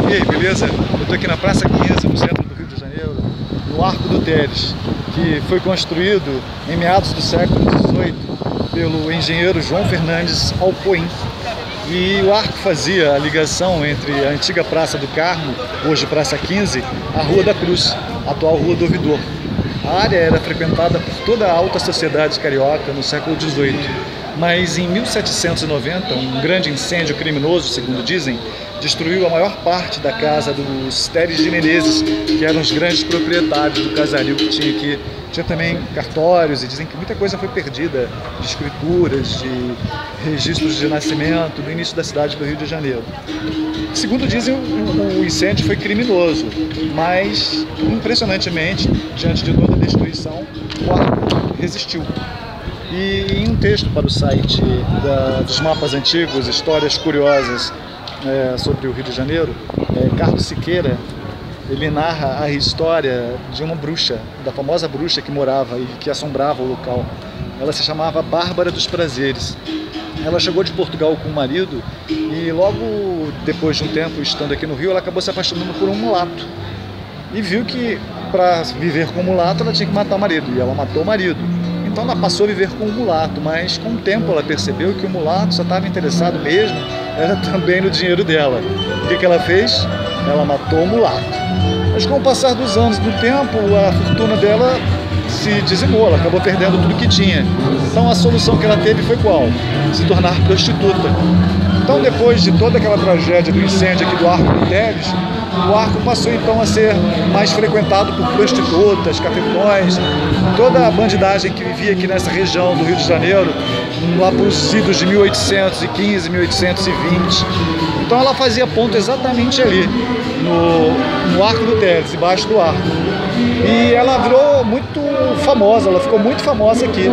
E aí, beleza? Eu estou aqui na Praça 15, no centro do Rio de Janeiro, no Arco do Teles, que foi construído em meados do século XVIII pelo engenheiro João Fernandes Alpoim. E o arco fazia a ligação entre a antiga Praça do Carmo, hoje Praça 15, a Rua da Cruz, atual Rua do Ouvidor. A área era frequentada por toda a alta sociedade carioca no século XVIII, mas em 1790, um grande incêndio criminoso, segundo dizem, destruiu a maior parte da casa dos Teres de Menezes, que eram os grandes proprietários do casario que tinha aqui. Tinha também cartórios e dizem que muita coisa foi perdida, de escrituras, de registros de nascimento do início da cidade do Rio de Janeiro. Segundo dizem, o incêndio foi criminoso, mas impressionantemente, diante de toda a destruição, o arco resistiu. E em um texto para o site dos mapas antigos, Histórias Curiosas sobre o Rio de Janeiro, Carlos Siqueira, ele narra a história de uma bruxa, da famosa bruxa que morava e que assombrava o local. Ela se chamava Bárbara dos Prazeres. Ela chegou de Portugal com o marido e logo depois de um tempo estando aqui no Rio, ela acabou se apaixonando por um mulato. E viu que para viver com o mulato ela tinha que matar o marido, e ela matou o marido. Então ela passou a viver com o mulato, mas com o tempo ela percebeu que o mulato só estava interessado mesmo era também no dinheiro dela. O que ela fez? Ela matou o mulato. Mas com o passar dos anos, do tempo, a fortuna dela se dizimou, ela acabou perdendo tudo que tinha. Então a solução que ela teve foi qual? Se tornar prostituta. Então depois de toda aquela tragédia do incêndio aqui do Arco do Teles, o arco passou então a ser mais frequentado por prostitutas, cafetões, toda a bandidagem que vivia aqui nessa região do Rio de Janeiro, lá para os idos de 1815, 1820. Então ela fazia ponto exatamente ali, no Arco do Teles, embaixo do arco. E ela virou muito famosa, ela ficou muito famosa aqui.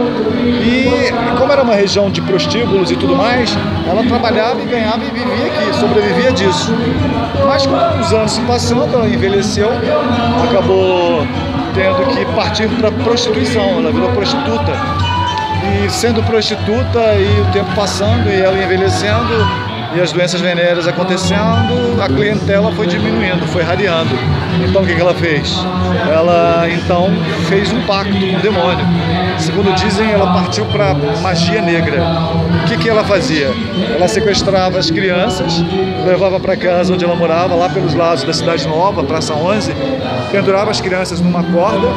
E como era uma região de prostíbulos e tudo mais, ela trabalhava e ganhava e vivia aqui, sobrevivia disso. Mas com os anos se passando, ela envelheceu, acabou tendo que partir para a prostituição, ela virou prostituta. E sendo prostituta e o tempo passando e ela envelhecendo, e as doenças venéreas acontecendo, a clientela foi diminuindo, foi rareando. Então o que ela fez? Ela então fez um pacto com o demônio. Segundo dizem, ela partiu para magia negra. O que ela fazia? Ela sequestrava as crianças, levava para casa onde ela morava, lá pelos lados da Cidade Nova, Praça 11, pendurava as crianças numa corda,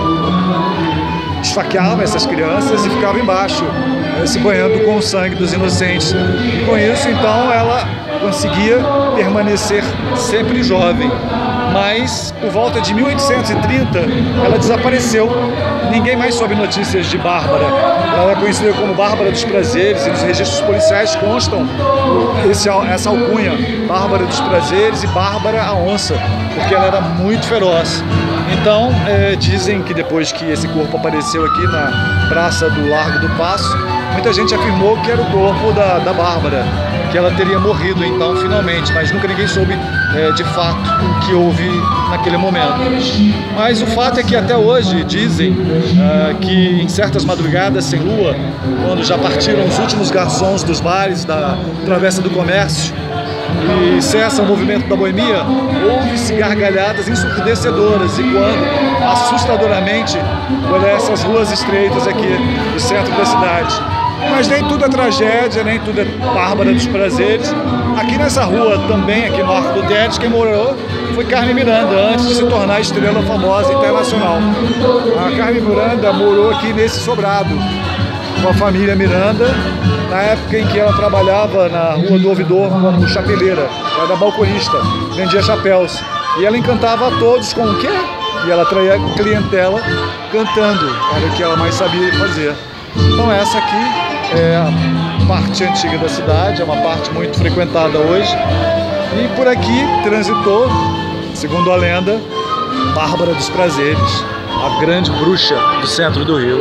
esfaqueava essas crianças e ficava embaixo, se banhando com o sangue dos inocentes. E com isso, então, ela conseguia permanecer sempre jovem. Mas, por volta de 1830, ela desapareceu. Ninguém mais soube notícias de Bárbara. Ela era conhecida como Bárbara dos Prazeres, e nos registros policiais constam essa alcunha, Bárbara dos Prazeres e Bárbara a Onça, porque ela era muito feroz. Então, dizem que depois que esse corpo apareceu aqui na Praça do Largo do Paço, muita gente afirmou que era o corpo da Bárbara, que ela teria morrido então finalmente, mas nunca ninguém soube de fato o que houve naquele momento. Mas o fato é que até hoje dizem que em certas madrugadas sem lua, quando já partiram os últimos garçons dos bares da Travessa do Comércio e cessa o movimento da boemia, houve-se gargalhadas ensurdecedoras e quando, assustadoramente, por essas ruas estreitas aqui do centro da cidade. Mas nem tudo é tragédia, nem tudo é Bárbara dos Prazeres. Aqui nessa rua também, aqui no Arco do Teles, quem morou foi Carmen Miranda, antes de se tornar estrela famosa internacional. A Carmen Miranda morou aqui nesse sobrado, com a família Miranda, na época em que ela trabalhava na Rua do Ouvidor como chapeleira, ela era balconista, vendia chapéus. E ela encantava a todos com o quê? E ela atraía a clientela cantando, era o que ela mais sabia fazer. Então essa aqui é a parte antiga da cidade, é uma parte muito frequentada hoje. E por aqui transitou, segundo a lenda, Bárbara dos Prazeres, a grande bruxa do centro do Rio.